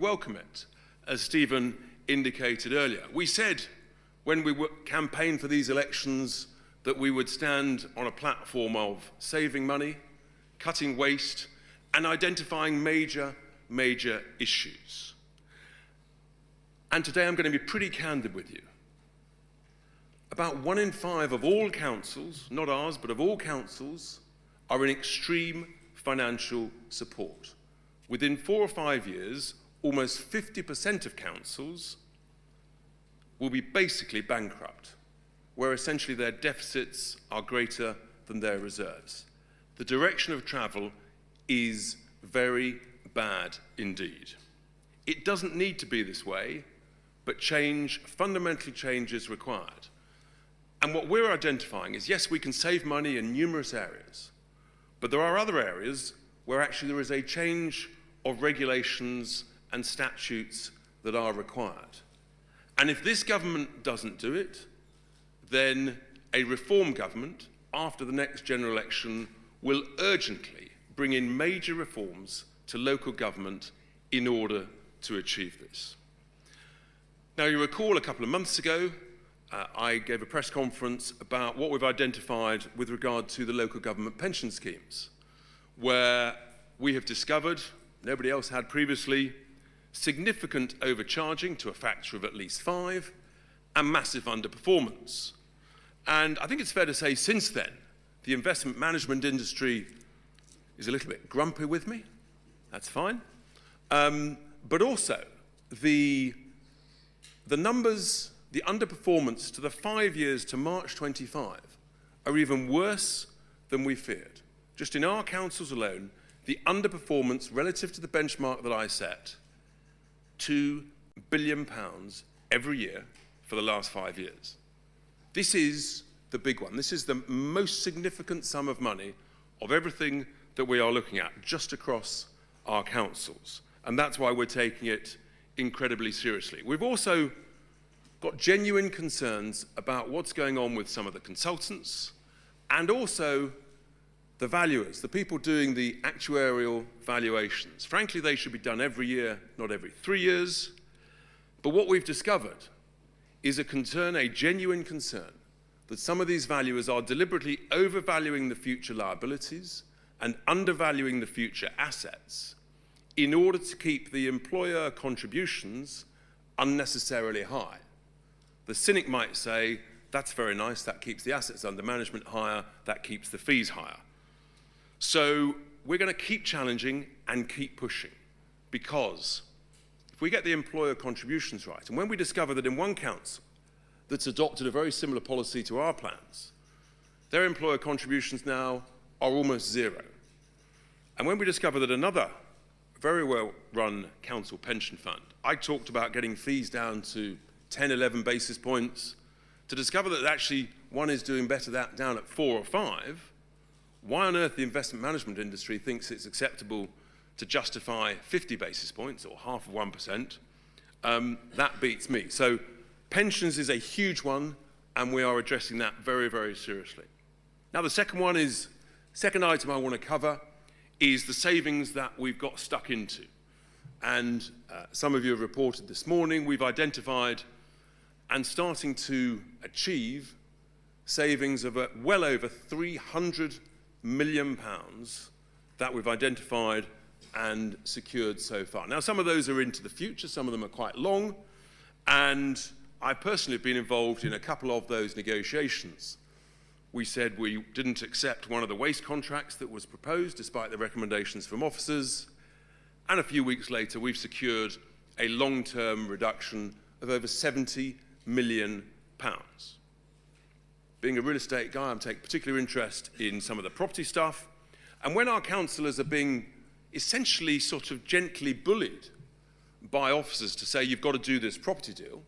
welcome it, as Stephen indicated earlier. We said when we campaigned for these elections that we would stand on a platform of saving money, cutting waste, and identifying major issues. And today I'm going to be pretty candid with you. About 1 in 5 of all councils, not ours, but of all councils, are in extreme financial support. Within 4 or 5 years, almost 50% of councils will be basically bankrupt, where essentially their deficits are greater than their reserves. The direction of travel is very bad indeed. It doesn't need to be this way, but fundamental change is required. And what we're identifying is, yes, we can save money in numerous areas, but there are other areas where actually there is a change of regulations and statutes that are required. And if this government doesn't do it, then a reform government, after the next general election, will urgently bring in major reforms to local government in order to achieve this. Now, you recall a couple of months ago, I gave a press conference about what we've identified with regard to the local government pension schemes, where we have discovered, nobody else had previously, significant overcharging to a factor of at least 5 and massive underperformance. And I think it's fair to say since then, the investment management industry is a little bit grumpy with me. That's fine. But also, the numbers, the underperformance to the 5 years to March 25 are even worse than we feared. Just in our councils alone, the underperformance relative to the benchmark that I set, £2 billion every year for the last 5 years. This is the big one. This is the most significant sum of money of everything that we are looking at just across our councils. And that's why we're taking it incredibly seriously. We've also got genuine concerns about what's going on with some of the consultants and also the valuers, the people doing the actuarial valuations. Frankly, they should be done every year, not every 3 years. But what we've discovered is a concern, a genuine concern, that some of these valuers are deliberately overvaluing the future liabilities and undervaluing the future assets in order to keep the employer contributions unnecessarily high. The cynic might say, that's very nice, that keeps the assets under management higher, that keeps the fees higher. So we're going to keep challenging and keep pushing, because if we get the employer contributions right, and when we discover that in one council that's adopted a very similar policy to our plans, their employer contributions now are almost zero. And when we discover that another very well-run council pension fund, I talked about getting fees down to 10, 11 basis points, to discover that actually one is doing better down at 4 or 5, why on earth the investment management industry thinks it's acceptable to justify 50 basis points or half of 1%, that beats me. So pensions is a huge one, and we are addressing that very seriously. Now, the second item I want to cover is the savings that we've got stuck into. And some of you have reported this morning, we've identified and starting to achieve savings of well over £300 million that we've identified and secured so far. Now, some of those are into the future, some of them are quite long, and I personally have been involved in a couple of those negotiations. We said we didn't accept one of the waste contracts that was proposed, despite the recommendations from officers, and a few weeks later we've secured a long-term reduction of over £70 million. Being a real estate guy, I'm taking particular interest in some of the property stuff. And when our councillors are being essentially sort of gently bullied by officers to say, you've got to do this property deal,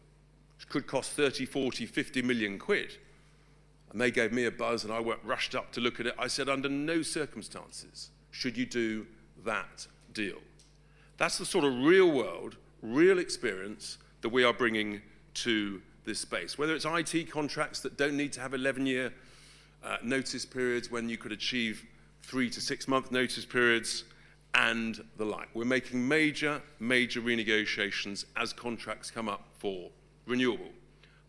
which could cost 30, 40, 50 million quid, and they gave me a buzz and I rushed up to look at it, I said, under no circumstances should you do that deal. That's the sort of real world, real experience that we are bringing to this space. Whether it's IT contracts that don't need to have 11-year notice periods when you could achieve 3 to 6 month notice periods, and the like. We're making major renegotiations as contracts come up for renewal.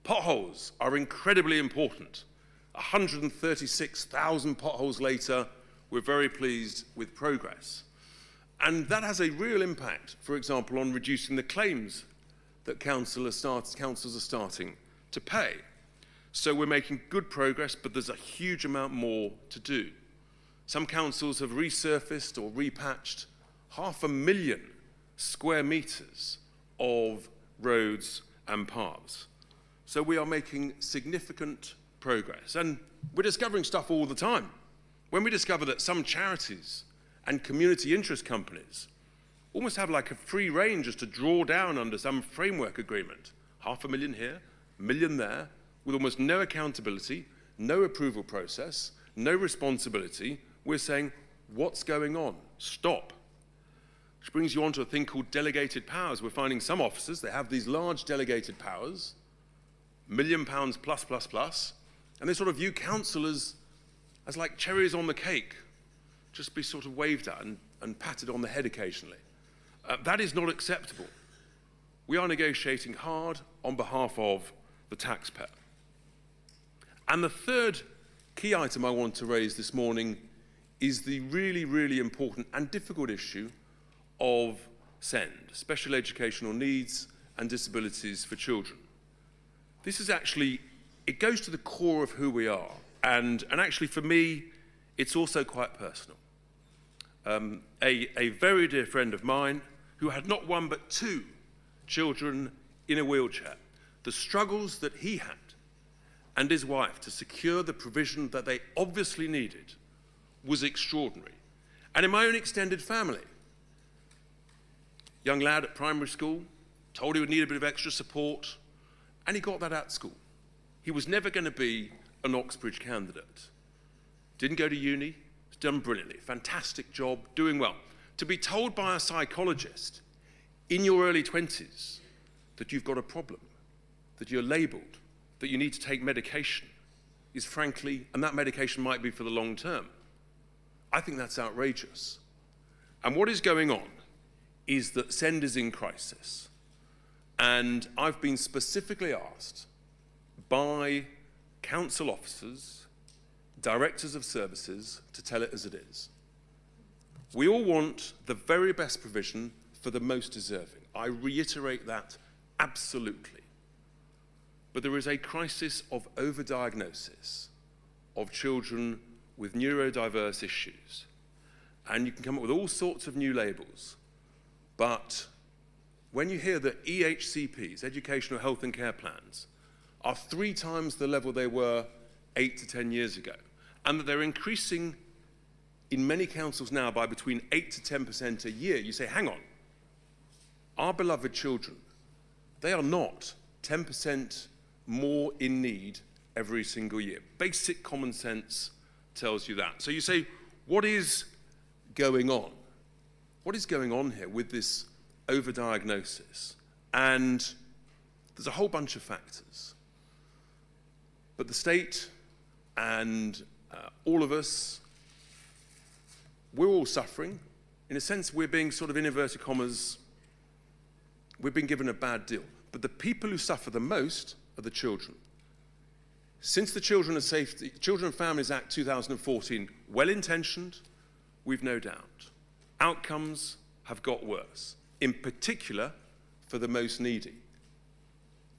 Potholes are incredibly important. 136,000 potholes later, we're very pleased with progress. And that has a real impact, for example, on reducing the claims that councils are starting to pay. So we're making good progress, but there's a huge amount more to do. Some councils have resurfaced or repatched 500,000 square metres of roads and paths. So we are making significant progress. And we're discovering stuff all the time. When we discover that some charities and community interest companies almost have like a free range as to draw down under some framework agreement, 500,000 here, 1 million there, with almost no accountability, no approval process, no responsibility, we're saying, what's going on? Stop. Which brings you on to a thing called delegated powers. We're finding some officers, they have these large delegated powers, £1 million plus, and they sort of view councillors as like cherries on the cake, just be sort of waved at and patted on the head occasionally. That is not acceptable. We are negotiating hard on behalf of the taxpayer. And the third key item I want to raise this morning is the really important and difficult issue of SEND, special educational needs and disabilities for children. This is actually, it goes to the core of who we are, and actually for me, it's also quite personal. A very dear friend of mine who had not one but 2 children in a wheelchair, the struggles that he had and his wife to secure the provision that they obviously needed was extraordinary. And in my own extended family, young lad at primary school, told he would need a bit of extra support, and he got that at school. He was never going to be an Oxbridge candidate. Didn't go to uni, has done brilliantly, fantastic job, doing well. To be told by a psychologist in your early 20s that you've got a problem, that you're labelled, that you need to take medication is frankly, and that medication might be for the long term. I think that's outrageous. And what is going on is that SEND is in crisis. And I've been specifically asked by council officers, directors of services, to tell it as it is. We all want the very best provision for the most deserving. I reiterate that absolutely. But there is a crisis of overdiagnosis of children with neurodiverse issues. And you can come up with all sorts of new labels. But when you hear that EHCPs, educational health and care plans, are 3 times the level they were 8 to 10 years ago, and that they're increasing in many councils now by between 8 to 10% a year, you say, hang on, our beloved children, they are not 10% more in need every single year. Basic common sense tells you that. So you say, what is going on? What is going on here with this overdiagnosis? And there's a whole bunch of factors. But the state and all of us, we're all suffering. In a sense, we're being sort of, in inverted commas, we've been given a bad deal. But the people who suffer the most are the children. Since the Children and Families Act 2014, well-intentioned, we've no doubt, outcomes have got worse, in particular for the most needy.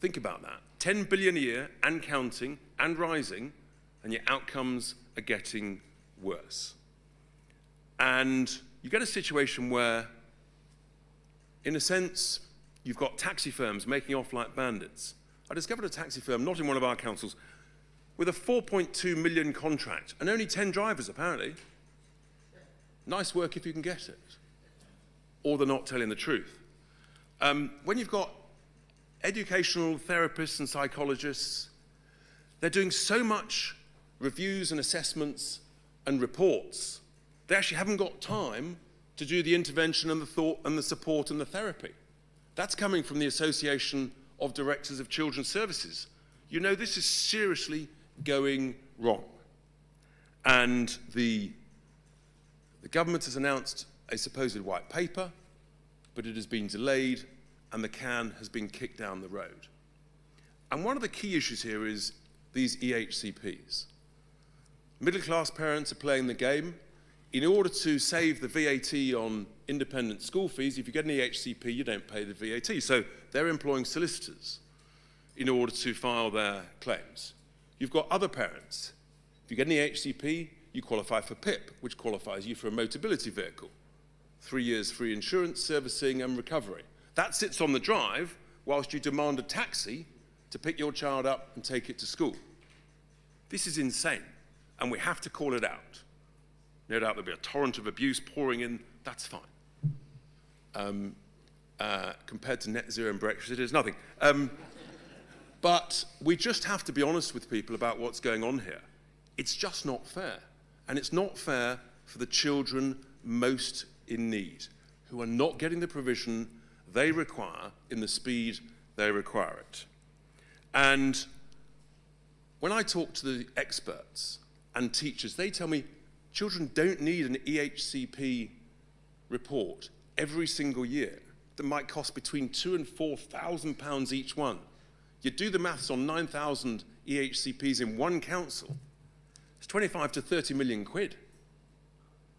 Think about that. 10 billion a year and counting and rising, and your outcomes are getting worse. And you get a situation where, in a sense, you've got taxi firms making off like bandits. I discovered a taxi firm, not in one of our councils, with a 4.2 million contract and only 10 drivers apparently. Nice work if you can get it. Or they're not telling the truth. When you've got educational therapists and psychologists, they're doing so much reviews and assessments and reports, they actually haven't got time to do the intervention and the thought and the support and the therapy. That's coming from the Association of Directors of Children's Services. You know, this is seriously going wrong. And the government has announced a supposed white paper, but it has been delayed and the can has been kicked down the road. And one of the key issues here is these EHCPs. Middle-class parents are playing the game. In order to save the VAT on independent school fees, if you get an EHCP, you don't pay the VAT. So they're employing solicitors in order to file their claims. You've got other parents. If you get an EHCP, you qualify for PIP, which qualifies you for a motability vehicle. 3 years free insurance, servicing and recovery. That sits on the drive whilst you demand a taxi to pick your child up and take it to school. This is insane, and we have to call it out. No doubt there'll be a torrent of abuse pouring in, that's fine. Compared to net zero and Brexit, it is nothing. But we just have to be honest with people about what's going on here. It's just not fair. And it's not fair for the children most in need, who are not getting the provision they require in the speed they require it. And when I talk to the experts and teachers, they tell me children don't need an EHCP report every single year that might cost between £2,000 and £4,000 each one. You do the maths on 9,000 EHCPs in one council, it's 25 to 30 million quid.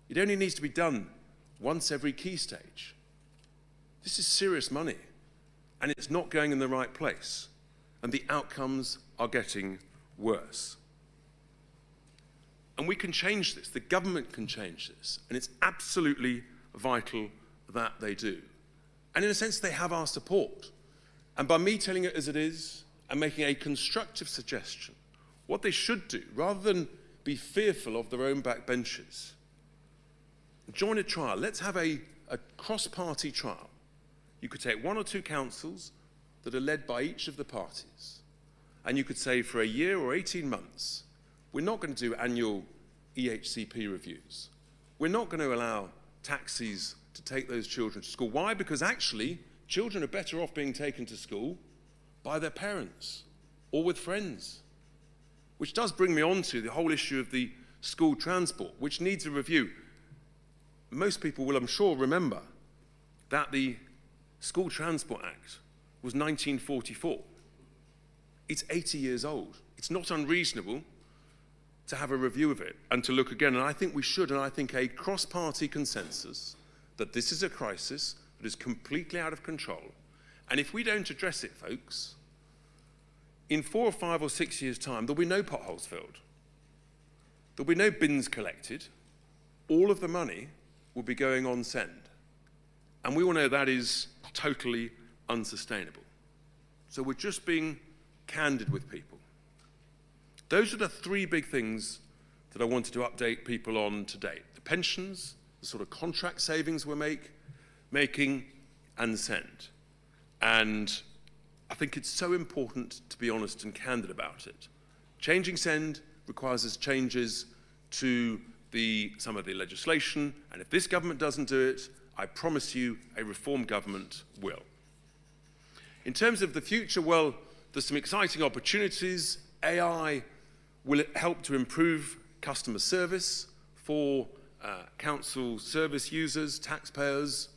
It only needs to be done once every key stage. This is serious money, and it's not going in the right place, and the outcomes are getting worse. And we can change this, the government can change this, and it's absolutely vital that they do. And in a sense, they have our support. And by me telling it as it is and making a constructive suggestion, what they should do, rather than be fearful of their own backbenchers, join a trial. Let's have a cross-party trial. You could take 1 or 2 councils that are led by each of the parties, and you could say for a year or 18 months, we're not going to do annual EHCP reviews. We're not going to allow taxis to take those children to school. Why? Because actually, children are better off being taken to school by their parents or with friends. Which does bring me on to the whole issue of the school transport, which needs a review. Most people will, I'm sure, remember that the School Transport Act was 1944. It's 80 years old. It's not unreasonable to have a review of it and to look again. And I think we should, and I think a cross-party consensus that this is a crisis that is completely out of control. And if we don't address it, folks, in 4 or 5 or 6 years' time, there'll be no potholes filled. There'll be no bins collected. All of the money will be going on send. And we all know that is totally unsustainable. So we're just being candid with people. Those are the 3 big things that I wanted to update people on today. The pensions, the sort of contract savings we're making, and send. And I think it's so important to be honest and candid about it. Changing send requires us changes to some of the legislation, and if this government doesn't do it, I promise you a reform government will. In terms of the future, well, there's some exciting opportunities. AI will help to improve customer service for council service users, taxpayers,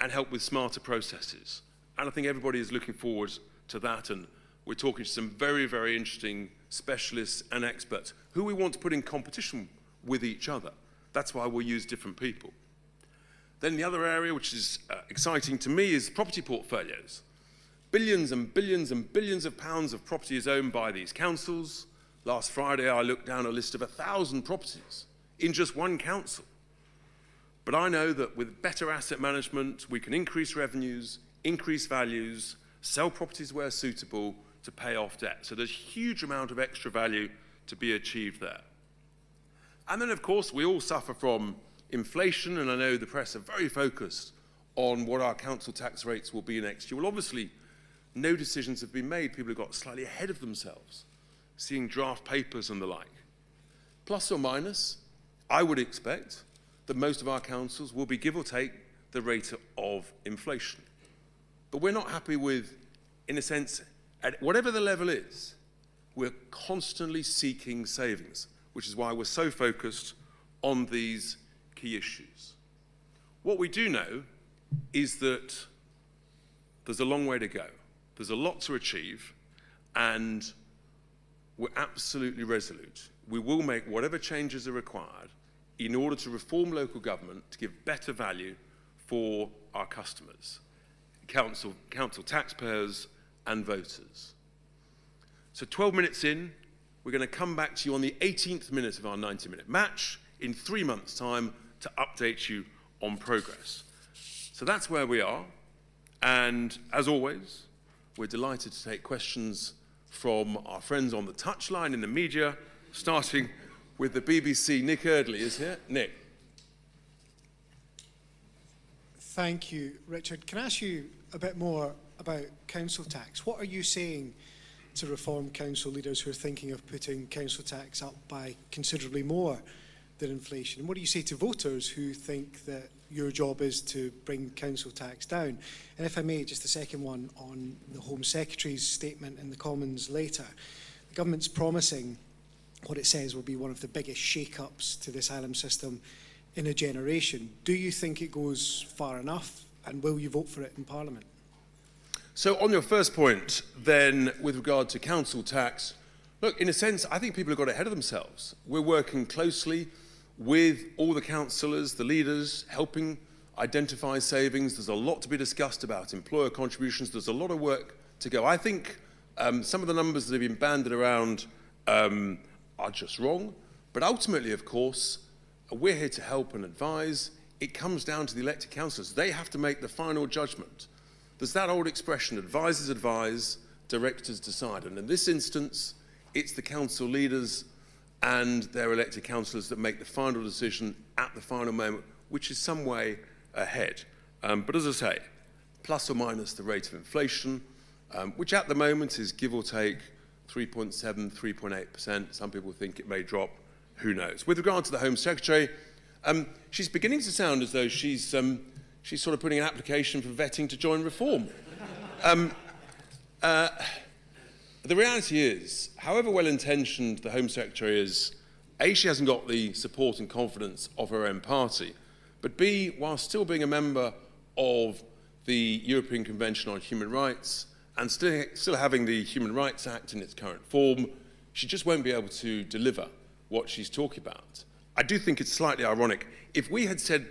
and help with smarter processes. And I think everybody is looking forward to that, and we're talking to some very, very interesting specialists and experts who we want to put in competition with each other. That's why we'll use different people. Then the other area, which is exciting to me, is property portfolios. Billions and billions and billions of pounds of property is owned by these councils. Last Friday, I looked down a list of 1,000 properties in just one council. But I know that with better asset management, we can increase revenues, increase values, sell properties where suitable to pay off debt. So there's a huge amount of extra value to be achieved there. And then, of course, we all suffer from inflation, and I know the press are very focused on what our council tax rates will be next year. Well, obviously, no decisions have been made. People have got slightly ahead of themselves, seeing draft papers and the like. Plus or minus, I would expect that most of our councils will be, give or take, the rate of inflation. But we're not happy with, in a sense, at whatever the level is, we're constantly seeking savings, which is why we're so focused on these key issues. What we do know is that there's a long way to go. There's a lot to achieve, and we're absolutely resolute. We will make whatever changes are required in order to reform local government to give better value for our customers, council taxpayers and voters. So 12 minutes in, we're going to come back to you on the 18th minute of our 90-minute match in 3 months' time to update you on progress. So that's where we are. And as always, we're delighted to take questions from our friends on the touchline in the media, starting with the BBC. Nick Eardley is here. Nick. Thank you, Richard. Can I ask you a bit more about council tax? What are you saying to reform council leaders who are thinking of putting council tax up by considerably more than inflation? And what do you say to voters who think that your job is to bring council tax down? And if I may, just the second one on the Home Secretary's statement in the Commons later. The government's promising what it says will be one of the biggest shake-ups to the asylum system in a generation. Do you think it goes far enough, and will you vote for it in Parliament? So on your first point, then, with regard to council tax, look, in a sense, I think people have got ahead of themselves. We're working closely with all the councillors, the leaders, helping identify savings. There's a lot to be discussed about employer contributions. There's a lot of work to go. I think some of the numbers that have been banded around are just wrong. But ultimately, of course, we're here to help and advise. It comes down to the elected councillors. They have to make the final judgment. There's that old expression, advisors advise, directors decide. And in this instance, it's the council leaders and their elected councillors that make the final decision at the final moment, which is some way ahead. But as I say, plus or minus the rate of inflation, which at the moment is give or take 3.7, 3.8%. Some people think it may drop. Who knows? With regard to the Home Secretary, she's beginning to sound as though she's sort of putting an application for vetting to join Reform. The reality is, however well-intentioned the Home Secretary is, A, she hasn't got the support and confidence of her own party, but B, while still being a member of the European Convention on Human Rights and still having the Human Rights Act in its current form, she just won't be able to deliver what she's talking about. I do think it's slightly ironic. If we had said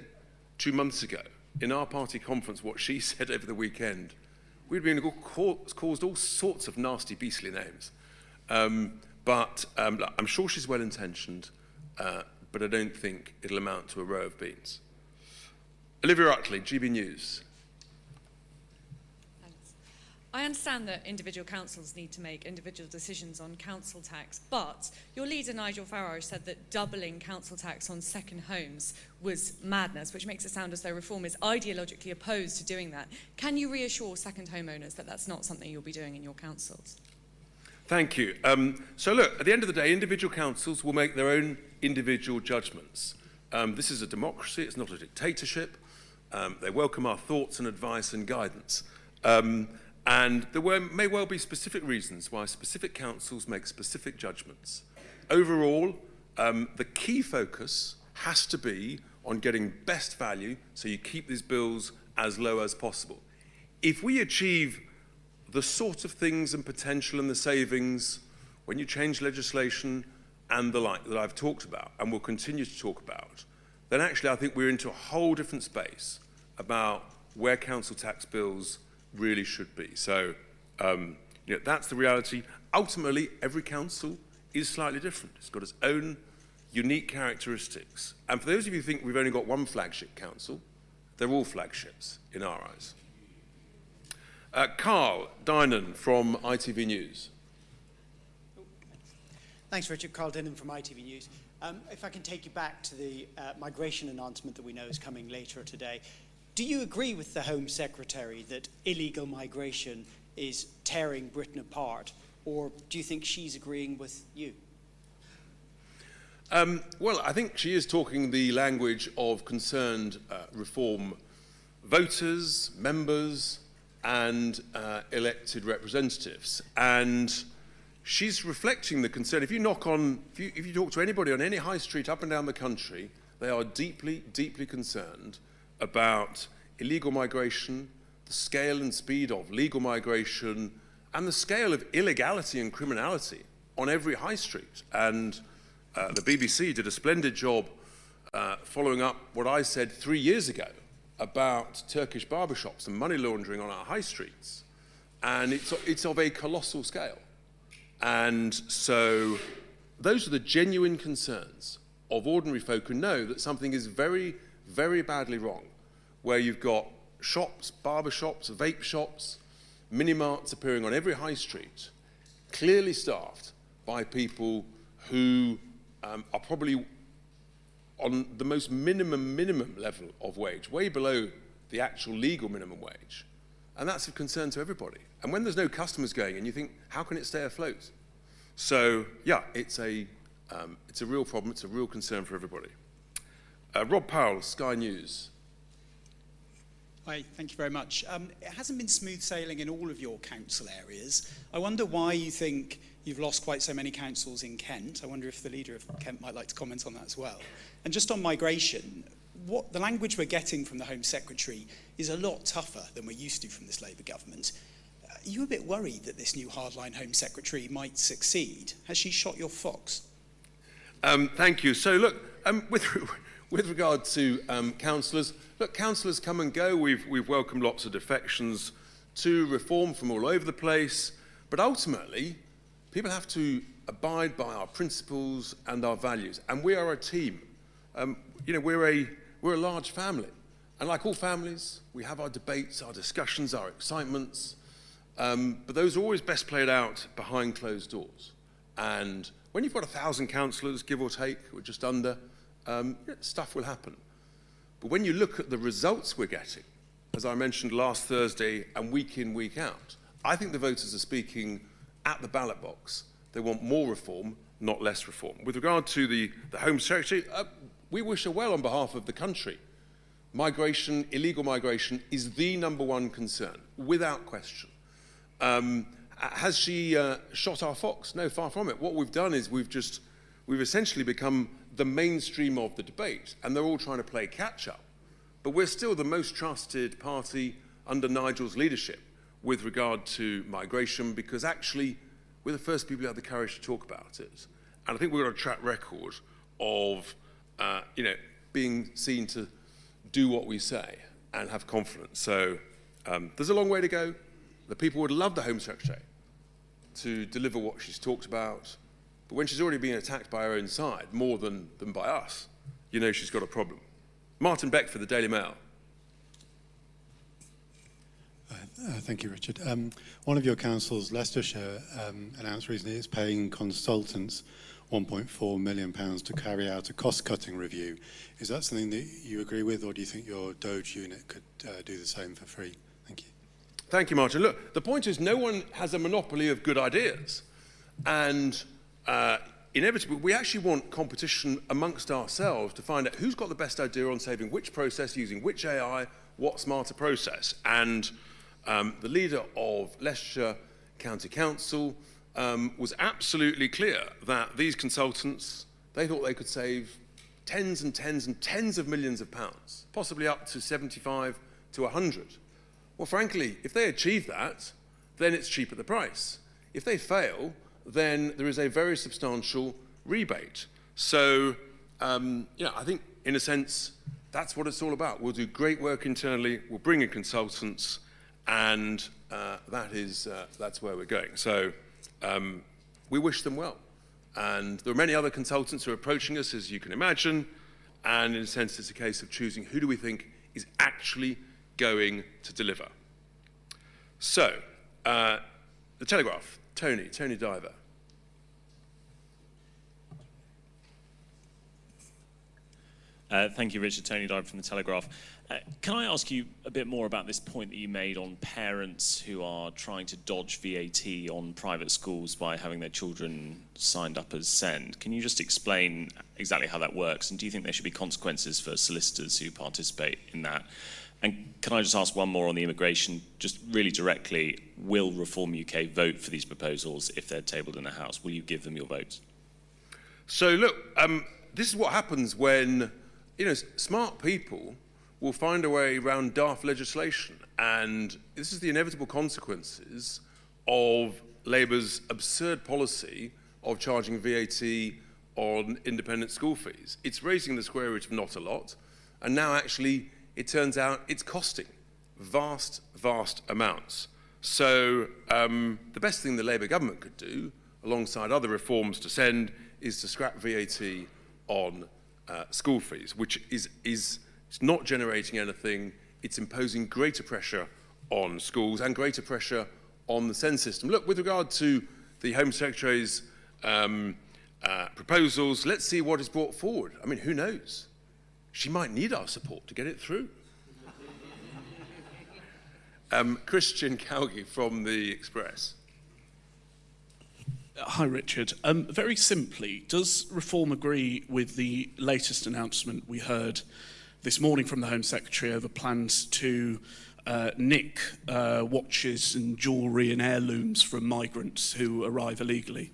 2 months ago in our party conference what she said over the weekend, we'd been caused all sorts of nasty, beastly names. But I'm sure she's well-intentioned, but I don't think it'll amount to a row of beans. Olivia Utley, GB News. I understand that individual councils need to make individual decisions on council tax, but your leader, Nigel Farage, said that doubling council tax on second homes was madness, which makes it sound as though Reform is ideologically opposed to doing that. Can you reassure second homeowners that that's not something you'll be doing in your councils? Thank you. So look, at the end of the day, individual councils will make their own individual judgments. This is a democracy, it's not a dictatorship. They welcome our thoughts and advice and guidance. And there may well be specific reasons why specific councils make specific judgments. Overall, the key focus has to be on getting best value so you keep these bills as low as possible. If we achieve the sort of things and potential and the savings when you change legislation and the like that I've talked about and will continue to talk about, then actually I think we're into a whole different space about where council tax bills really should be. So that's the reality. Ultimately, every council is slightly different. It's got its own unique characteristics. And for those of you who think we've only got one flagship council, they're all flagships in our eyes. Carl Dinan from ITV News. Thanks, Richard. Carl Dinan from ITV News. If I can take you back to the migration announcement that we know is coming later today. Do you agree with the Home Secretary that illegal migration is tearing Britain apart, or do you think she's agreeing with you? Well, I think she is talking the language of concerned Reform voters, members, and elected representatives. And she's reflecting the concern. If you talk to anybody on any high street up and down the country, they are deeply, deeply concerned about illegal migration, the scale and speed of legal migration, and the scale of illegality and criminality on every high street. And the BBC did a splendid job following up what I said 3 years ago about Turkish barbershops and money laundering on our high streets. And it's of a colossal scale. And so those are the genuine concerns of ordinary folk who know that something is very, very badly wrong, where you've got shops, barbershops, vape shops, mini-marts appearing on every high street, clearly staffed by people who are probably on the most minimum level of wage, way below the actual legal minimum wage. And that's of concern to everybody. And when there's no customers going in, you think, how can it stay afloat? So, yeah, it's a real problem. It's a real concern for everybody. Rob Powell, Sky News. Hi, thank you very much. It hasn't been smooth sailing in all of your council areas. I wonder why you think you've lost quite so many councils in Kent. I wonder if the leader of Kent might like to comment on that as well. And just on migration, what the language we're getting from the Home Secretary is a lot tougher than we're used to from this Labour government. Are you a bit worried that this new hardline Home Secretary might succeed? Has she shot your fox? Thank you. So look, with regard to councillors, look, councillors come and go. We've welcomed lots of defections to reform from all over the place. But ultimately, people have to abide by our principles and our values. And we are a team. We're a large family. And like all families, we have our debates, our discussions, our excitements. But those are always best played out behind closed doors. And when you've got 1,000 councillors, give or take, or just under, stuff will happen. But when you look at the results we're getting, as I mentioned last Thursday and week in, week out, I think the voters are speaking at the ballot box. They want more reform, not less reform. With regard to the Home Secretary, we wish her well on behalf of the country. Migration, illegal migration, is the #1 concern, without question. Has she shot our fox? No, far from it. What we've done is we've essentially become the mainstream of the debate, and they're all trying to play catch-up. But we're still the most trusted party under Nigel's leadership with regard to migration, because actually we're the first people who have the courage to talk about it. And I think we've got a track record of being seen to do what we say and have confidence. So there's a long way to go. The people would love the Home Secretary to deliver what she's talked about, but when she's already being attacked by her own side, more than by us, you know she's got a problem. Martin Beckford, the Daily Mail. Thank you, Richard. One of your councils, Leicestershire, announced recently it's paying consultants £1.4 million to carry out a cost-cutting review. Is that something that you agree with, or do you think your Doge unit could do the same for free? Thank you. Thank you, Martin. Look, the point is no one has a monopoly of good ideas. And inevitably, we actually want competition amongst ourselves to find out who's got the best idea on saving which process, using which AI, what smarter process. And the leader of Leicestershire County Council was absolutely clear that these consultants, they thought they could save tens and tens and tens of millions of pounds, possibly up to 75 to 100. Well, frankly, if they achieve that, then it's cheap at the price. If they fail, then there is a very substantial rebate. So, I think, in a sense, that's what it's all about. We'll do great work internally, we'll bring in consultants, and that's where we're going. So, we wish them well. And there are many other consultants who are approaching us, as you can imagine, and in a sense, it's a case of choosing who do we think is actually going to deliver. So, the Telegraph, Tony Diver. Thank you, Richard. Tony Diver from the Telegraph. Can I ask you a bit more about this point that you made on parents who are trying to dodge VAT on private schools by having their children signed up as SEND? Can you just explain exactly how that works? And do you think there should be consequences for solicitors who participate in that? And can I just ask one more on the immigration, just really directly, will Reform UK vote for these proposals if they're tabled in the House? Will you give them your votes? So look, this is what happens when, smart people will find a way around daft legislation. And this is the inevitable consequences of Labour's absurd policy of charging VAT on independent school fees. It's raising the square root of not a lot, and now actually it turns out it's costing vast, vast amounts. So the best thing the Labour government could do, alongside other reforms to send, is to scrap VAT on school fees, which is it's not generating anything. It's imposing greater pressure on schools and greater pressure on the SEND system. Look, with regard to the Home Secretary's proposals, let's see what is brought forward. I mean, who knows? She might need our support to get it through. Christian Calgi from The Express. Hi, Richard. Very simply, does Reform agree with the latest announcement we heard this morning from the Home Secretary over plans to nick watches and jewellery and heirlooms from migrants who arrive illegally?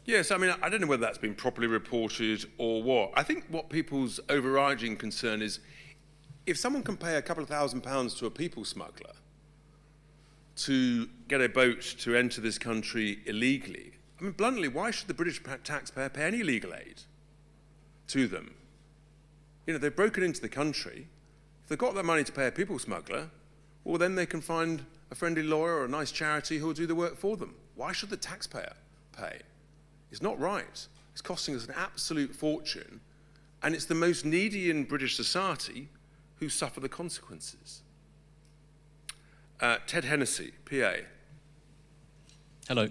Yes, I mean, I don't know whether that's been properly reported or what. I think what people's overriding concern is if someone can pay a couple of £1,000s to a people smuggler to get a boat to enter this country illegally, I mean, bluntly, why should the British taxpayer pay any legal aid to them? You know, they've broken into the country. If they've got that money to pay a people smuggler, well, then they can find a friendly lawyer or a nice charity who will do the work for them. Why should the taxpayer pay? It's not right. It's costing us an absolute fortune, and it's the most needy in British society who suffer the consequences. Ted Hennessy, PA. Hello.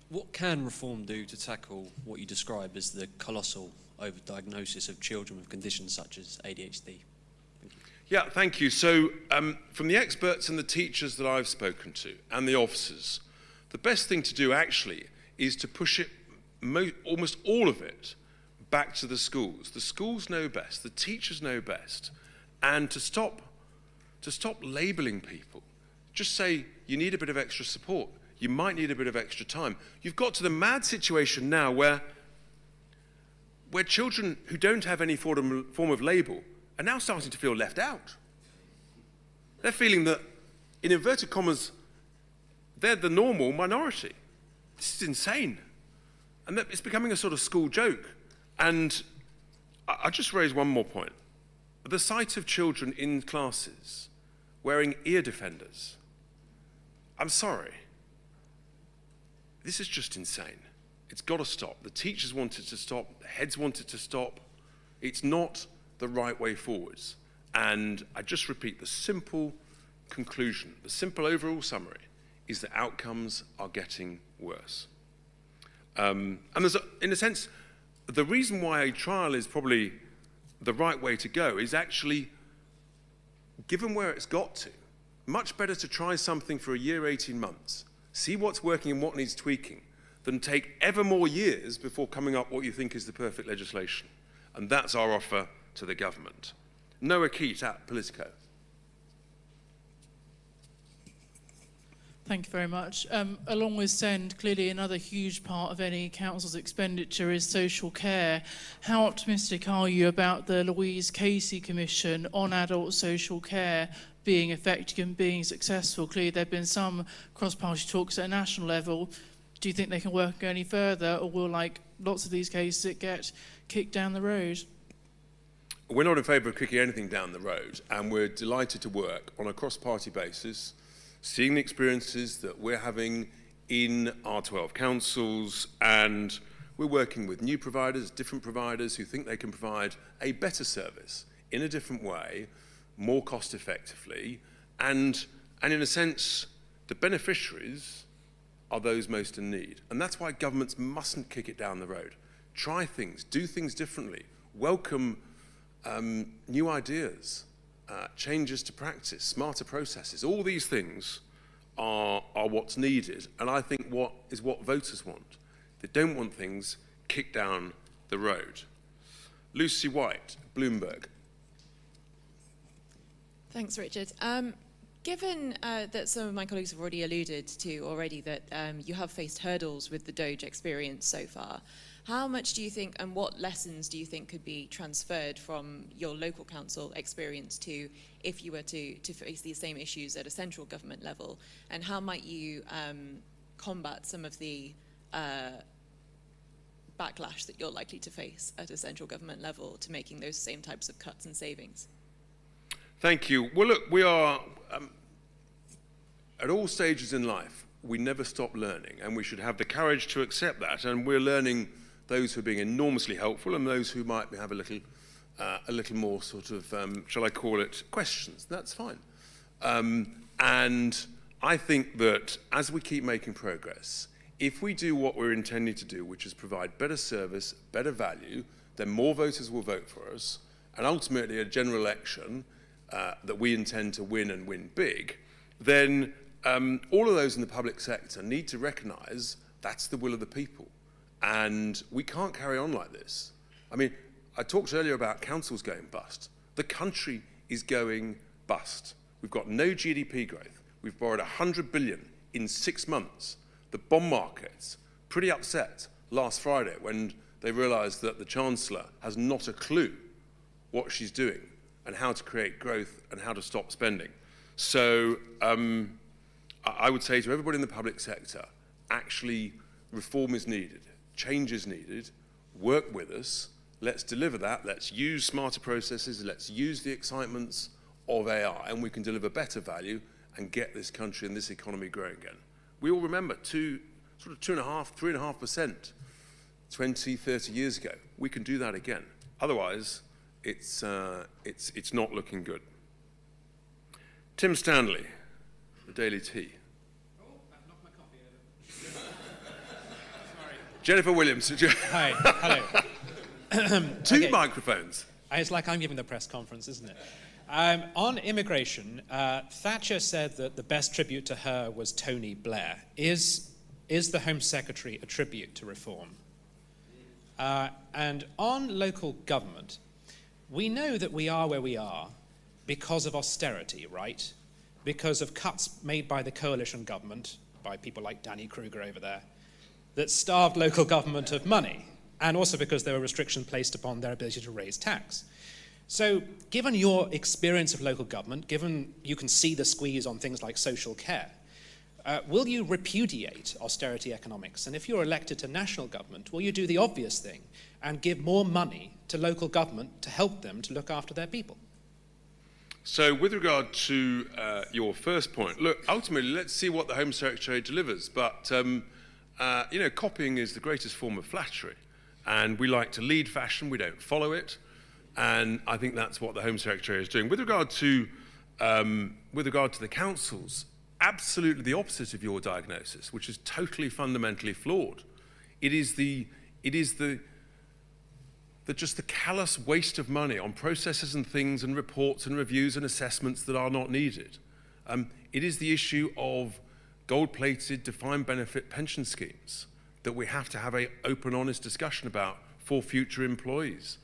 What can reform do to tackle what you describe as the colossal overdiagnosis of children with conditions such as ADHD? Yeah, thank you. So from the experts and the teachers that I've spoken to and the officers, the best thing to do actually is to push it, almost all of it, back to the schools. The schools know best, the teachers know best, and to stop labelling people. Just say, you need a bit of extra support. You might need a bit of extra time. You've got to the mad situation now where children who don't have any form of label are now starting to feel left out. They're feeling that, in inverted commas, they're the normal minority. This is insane. And that it's becoming a sort of school joke. And I'll just raise one more point. The sight of children in classes wearing ear defenders, I'm sorry, this is just insane. It's got to stop. The teachers want it to stop. The heads want it to stop. It's not the right way forwards. And I just repeat, the simple conclusion, the simple overall summary is that outcomes are getting worse. And there's, in a sense, the reason why a trial is probably the right way to go is actually, given where it's got to, much better to try something for a year, 18 months, see what's working and what needs tweaking, than take ever more years before coming up what you think is the perfect legislation. And that's our offer to the government. Noah Keat at Politico. Thank you very much. Along with SEND, clearly another huge part of any council's expenditure is social care. How optimistic are you about the Louise Casey Commission on adult social care being effective and being successful? Clearly there have been some cross-party talks at a national level. Do you think they can work any further, or will, like lots of these cases, it get kicked down the road? We're not in favour of kicking anything down the road, and we're delighted to work on a cross-party basis, seeing the experiences that we're having in our 12 councils, and we're working with new providers, different providers who think they can provide a better service in a different way, more cost effectively, and in a sense, the beneficiaries are those most in need. And that's why governments mustn't kick it down the road. Try things, do things differently, welcome new ideas, changes to practice, smarter processes. All these things are what's needed, and I think what voters want. They don't want things kicked down the road. Lucy White, Bloomberg. Thanks, Richard. Given that some of my colleagues have already alluded to already that you have faced hurdles with the Doge experience so far, how much do you think and what lessons do you think could be transferred from your local council experience to if you were to face these same issues at a central government level? And how might you combat some of the backlash that you're likely to face at a central government level to making those same types of cuts and savings? Thank you. Well, look, we are, at all stages in life, we never stop learning, and we should have the courage to accept that. And we're learning those who are being enormously helpful and those who might have a little more sort of, shall I call it, questions. That's fine. And I think that as we keep making progress, if we do what we're intending to do, which is provide better service, better value, then more voters will vote for us, and ultimately a general election that we intend to win and win big, then all of those in the public sector need to recognise that's the will of the people. And we can't carry on like this. I mean, I talked earlier about councils going bust. The country is going bust. We've got no GDP growth. We've borrowed 100 billion in 6 months. The bond market's pretty upset last Friday when they realised that the Chancellor has not a clue what she's doing and how to create growth and how to stop spending. So I would say to everybody in the public sector, actually reform is needed, change is needed, work with us, let's deliver that, let's use smarter processes, let's use the excitements of AI, and we can deliver better value and get this country and this economy growing again. We all remember 2.5%, 3.5% 20, 30 years ago. We can do that again. Otherwise, it's not looking good. Tim Stanley, the Daily Tea. Oh, I've knocked my coffee over. Sorry. Jennifer Williams. Hi, hello. Two microphones. It's like I'm giving the press conference, isn't it? On immigration, Thatcher said that the best tribute to her was Tony Blair. Is the Home Secretary a tribute to reform? And on local government, we know that we are where we are because of austerity, right? Because of cuts made by the coalition government, by people like Danny Kruger over there, that starved local government of money, and also because there were restrictions placed upon their ability to raise tax. So, given your experience of local government, given you can see the squeeze on things like social care, will you repudiate austerity economics? And if you're elected to national government, will you do the obvious thing and give more money to local government to help them to look after their people? So with regard to your first point, look, ultimately, let's see what the Home Secretary delivers. But, you know, copying is the greatest form of flattery. And we like to lead fashion, we don't follow it. And I think that's what the Home Secretary is doing. With regard to the councils, absolutely the opposite of your diagnosis, which is totally fundamentally flawed. It is just the callous waste of money on processes and things and reports and reviews and assessments that are not needed. It is the issue of gold-plated defined benefit pension schemes that we have to have an open, honest discussion about for future employees.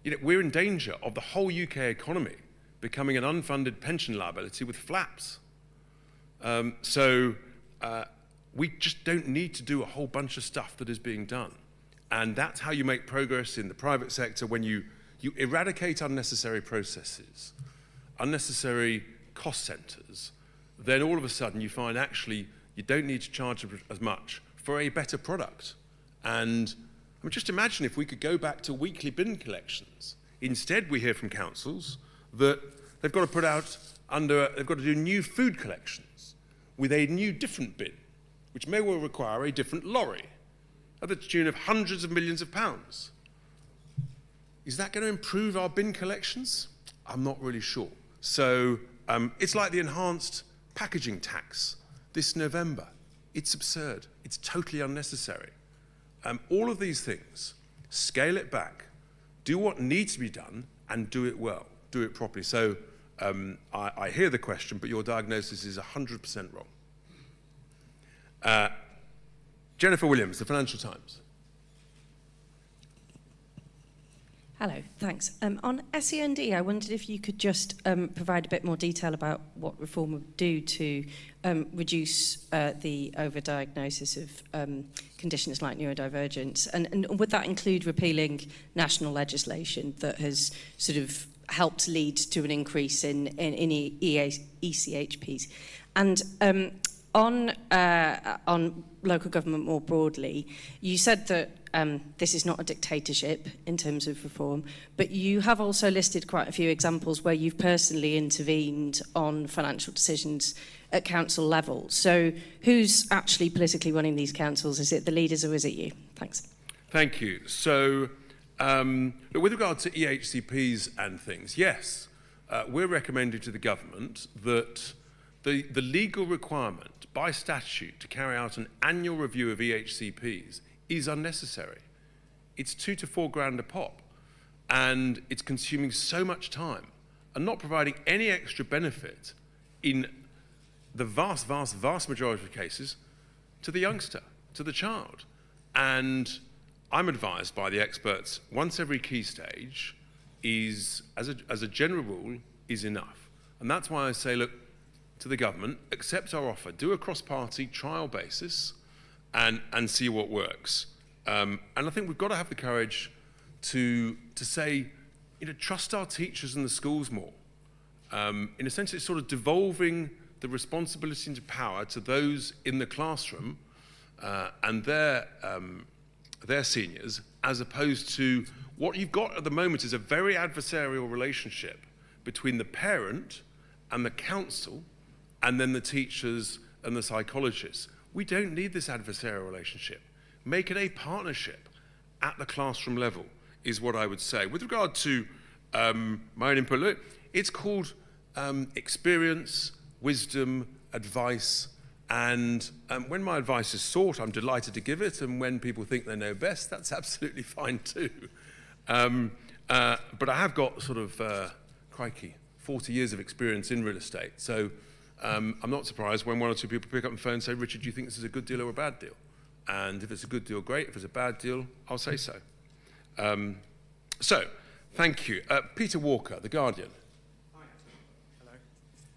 You know, we're in danger of the whole UK economy becoming an unfunded pension liability with flaps. So we just don't need to do a whole bunch of stuff that is being done. And that's how you make progress in the private sector, when you eradicate unnecessary processes, unnecessary cost centres, then all of a sudden you find actually you don't need to charge as much for a better product. And I mean, just imagine if we could go back to weekly bin collections. Instead, we hear from councils that they've got to put out they've got to do new food collections with a new different bin, which may well require a different lorry, at the tune of hundreds of millions of pounds. Is that going to improve our bin collections? I'm not really sure. So it's like the enhanced packaging tax this November. It's absurd. It's totally unnecessary. All of these things, scale it back, do what needs to be done, and do it well, do it properly. So I hear the question, but your diagnosis is 100% wrong. Jennifer Williams, the Financial Times. Hello, thanks. On SEND, I wondered if you could just provide a bit more detail about what reform would do to reduce the overdiagnosis of conditions like neurodivergence, and would that include repealing national legislation that has sort of helped lead to an increase in ECHPs? And on local government more broadly, you said that this is not a dictatorship in terms of reform, but you have also listed quite a few examples where you've personally intervened on financial decisions at council level. So who's actually politically running these councils? Is it the leaders or is it you? Thanks. Thank you. So with regard to EHCPs and things, yes, we're recommending to the government that the legal requirement by statute to carry out an annual review of EHCPs is unnecessary. It's $2 to $4 grand a pop, and it's consuming so much time and not providing any extra benefit in the vast, vast, vast majority of cases to the youngster, to the child. And I'm advised by the experts, once every key stage is, as a general rule, is enough. And that's why I say, look, to the government, accept our offer, do a cross-party trial basis, and see what works. And I think we've got to have the courage to say, trust our teachers and the schools more. In a sense, it's sort of devolving the responsibility into power to those in the classroom and their seniors, as opposed to what you've got at the moment is a very adversarial relationship between the parent and the council, and then the teachers and the psychologists. We don't need this adversarial relationship. Make it a partnership at the classroom level, is what I would say. With regard to my own input, look, it's called experience, wisdom, advice, and when my advice is sought, I'm delighted to give it, and when people think they know best, that's absolutely fine too. But I have got sort of, crikey, 40 years of experience in real estate, so I'm not surprised when one or two people pick up the phone and say, Richard, do you think this is a good deal or a bad deal? And if it's a good deal, great. If it's a bad deal, I'll say so. So, thank you. Peter Walker, The Guardian. Hi.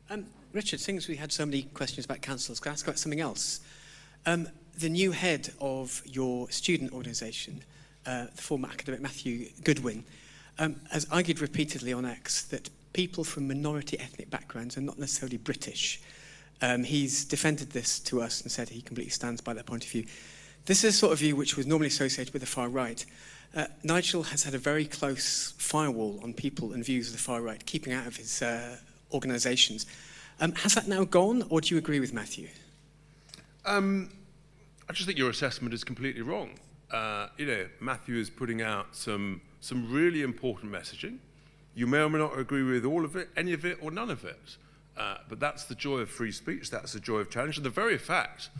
Hello. Richard, seeing as we had so many questions about councils, can I ask about something else? The new head of your student organisation, the former academic Matthew Goodwin, has argued repeatedly on X that people from minority ethnic backgrounds are not necessarily British. He's defended this to us and said he completely stands by that point of view. This is a sort of view which was normally associated with the far right. Nigel has had a very close firewall on people and views of the far right, keeping out of his organisations. Has that now gone, or do you agree with Matthew? I just think your assessment is completely wrong. Matthew is putting out some really important messaging. You may or may not agree with all of it, any of it, or none of it. But that's the joy of free speech, that's the joy of challenge. And the very fact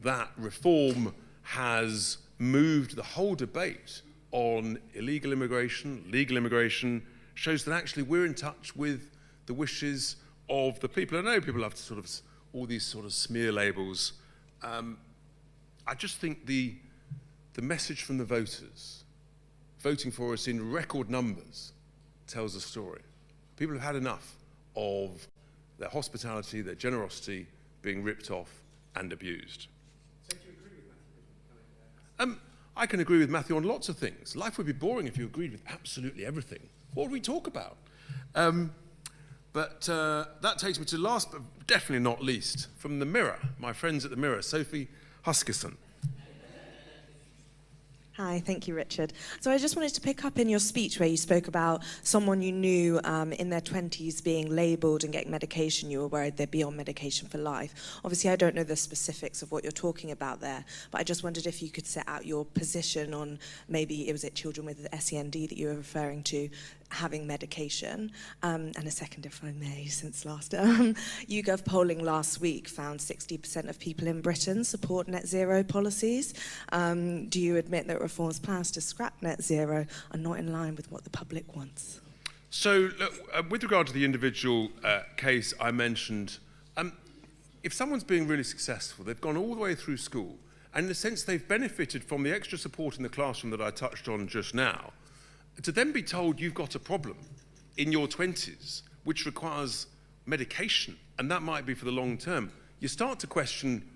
that reform has moved the whole debate on illegal immigration, legal immigration, shows that actually we're in touch with the wishes of the people. I know people have to sort of, all these sort of smear labels. I just think the message from the voters, voting for us in record numbers, tells a story. People have had enough of their hospitality, their generosity being ripped off and abused. So do you agree with Matthew? I can agree with Matthew on lots of things. Life would be boring if you agreed with absolutely everything. What would we talk about? But that takes me to last, but definitely not least, from The Mirror, my friends at The Mirror, Sophie Huskisson. Hi, thank you, Richard. So I just wanted to pick up in your speech where you spoke about someone you knew in their 20s being labelled and getting medication. You were worried they'd be on medication for life. Obviously, I don't know the specifics of what you're talking about there, but I just wondered if you could set out your position on maybe, was it children with SEND that you were referring to, having medication. And a second, if I may, since last YouGov polling last week found 60% of people in Britain support net zero policies. Do you admit that reform's plans to scrap net zero are not in line with what the public wants? So, look, with regard to the individual case I mentioned, if someone's being really successful, they've gone all the way through school, and in a sense they've benefited from the extra support in the classroom that I touched on just now, to then be told you've got a problem in your 20s, which requires medication, and that might be for the long term, you start to question,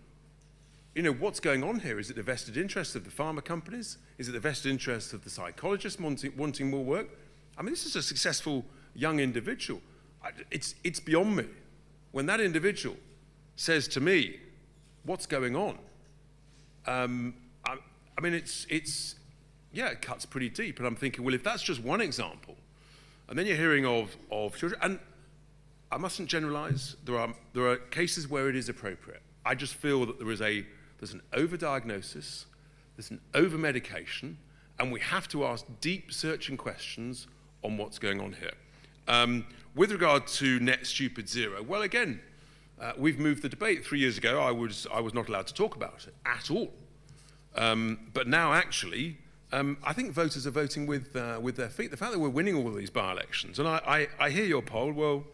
you know, what's going on here? Is it the vested interest of the pharma companies? Is it the vested interest of the psychologists wanting more work? I mean, this is a successful young individual. It's beyond me. When that individual says to me, what's going on? I mean, yeah, it cuts pretty deep. And I'm thinking, well, if that's just one example, and then you're hearing of children, and I mustn't generalize, there are cases where it is appropriate. I just feel that there's an overdiagnosis, there's an over-medication, and we have to ask deep searching questions on what's going on here. With regard to net stupid zero, well, again, we've moved the debate. 3 years ago, I was not allowed to talk about it at all. But now, actually, I think voters are voting with their feet. The fact that we're winning all of these by-elections, and I hear your poll, well,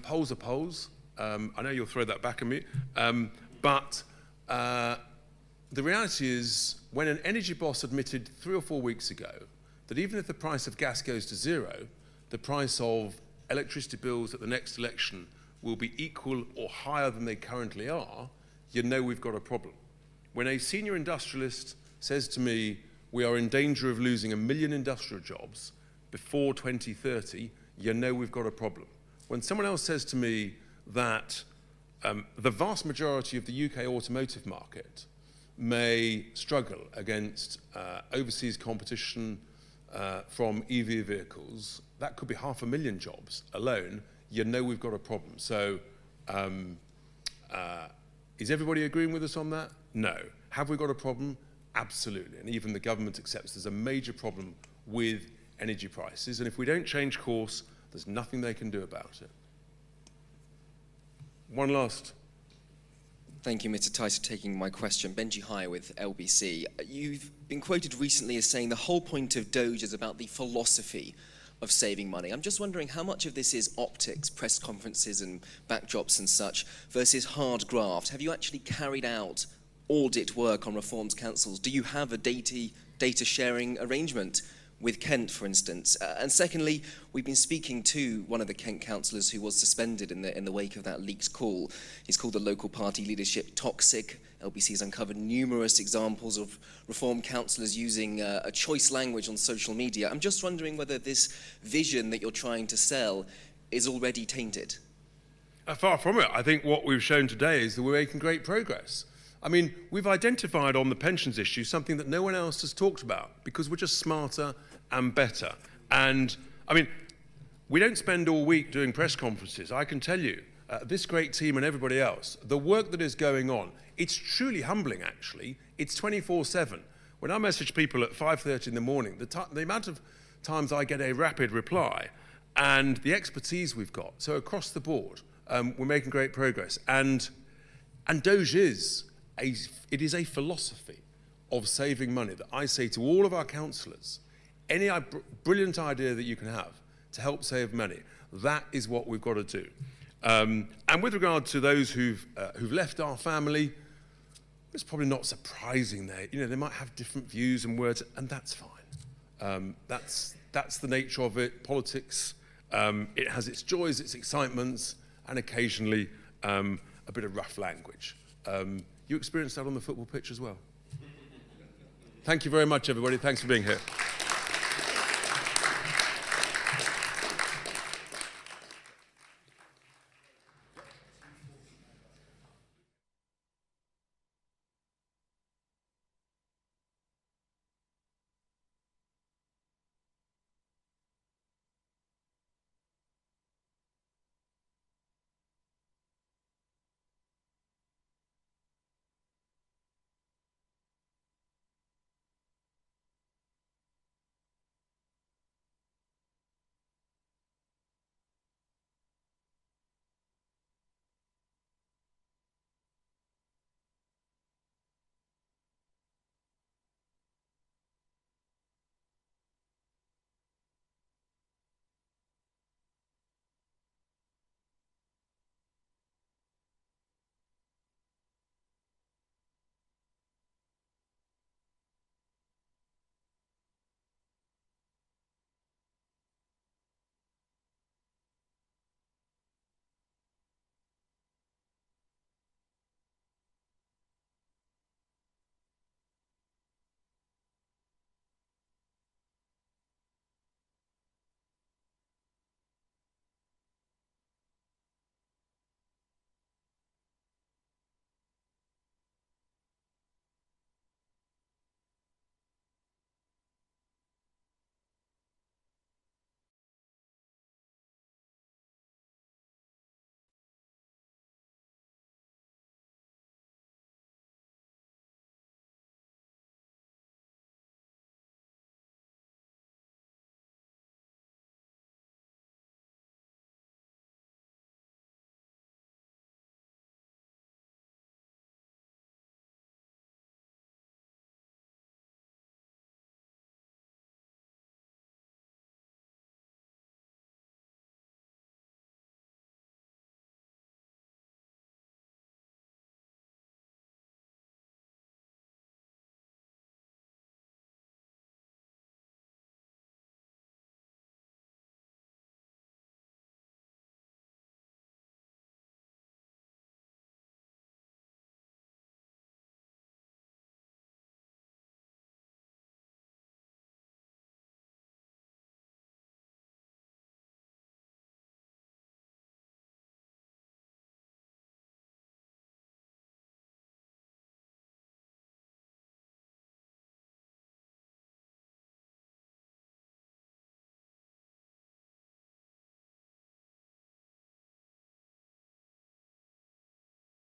polls are polls. I know you'll throw that back at me. But the reality is, when an energy boss admitted 3 or 4 weeks ago that even if the price of gas goes to zero, the price of electricity bills at the next election will be equal or higher than they currently are, you know we've got a problem. When a senior industrialist says to me, we are in danger of losing 1 million industrial jobs before 2030, you know we've got a problem. When someone else says to me that the vast majority of the UK automotive market may struggle against overseas competition from EV vehicles, that could be 500,000 jobs alone, you know we've got a problem. So is everybody agreeing with us on that? No. Have we got a problem? Absolutely. And even the government accepts there's a major problem with energy prices. And if we don't change course, there's nothing they can do about it. One last. Thank you, Mr. Tice, for taking my question. Benji High with LBC. You've been quoted recently as saying the whole point of Doge is about the philosophy of saving money. I'm just wondering how much of this is optics, press conferences and backdrops and such, versus hard graft. Have you actually carried out audit work on reforms councils? Do you have a data sharing arrangement with Kent, for instance? And secondly, we've been speaking to one of the Kent councillors who was suspended in the wake of that leaked call. He's called the local party leadership toxic. LBC has uncovered numerous examples of reform councillors using a choice language on social media. I'm just wondering whether this vision that you're trying to sell is already tainted. Far from it. I think what we've shown today is that we're making great progress. I mean, we've identified on the pensions issue something that no one else has talked about because we're just smarter and better. And, I mean, we don't spend all week doing press conferences. I can tell you, this great team and everybody else, the work that is going on, it's truly humbling, actually. It's 24/7. When I message people at 5:30 in the morning, the amount of times I get a rapid reply and the expertise we've got. So across the board, we're making great progress. And Doge is a philosophy of saving money that I say to all of our councillors, any brilliant idea that you can have to help save money, that is what we've got to do. And with regard to those who've left our family, it's probably not surprising they might have different views and words, and that's fine. That's the nature of it. Politics, it has its joys, its excitements, and occasionally a bit of rough language. You experienced that on the football pitch as well. Thank you very much, everybody. Thanks for being here.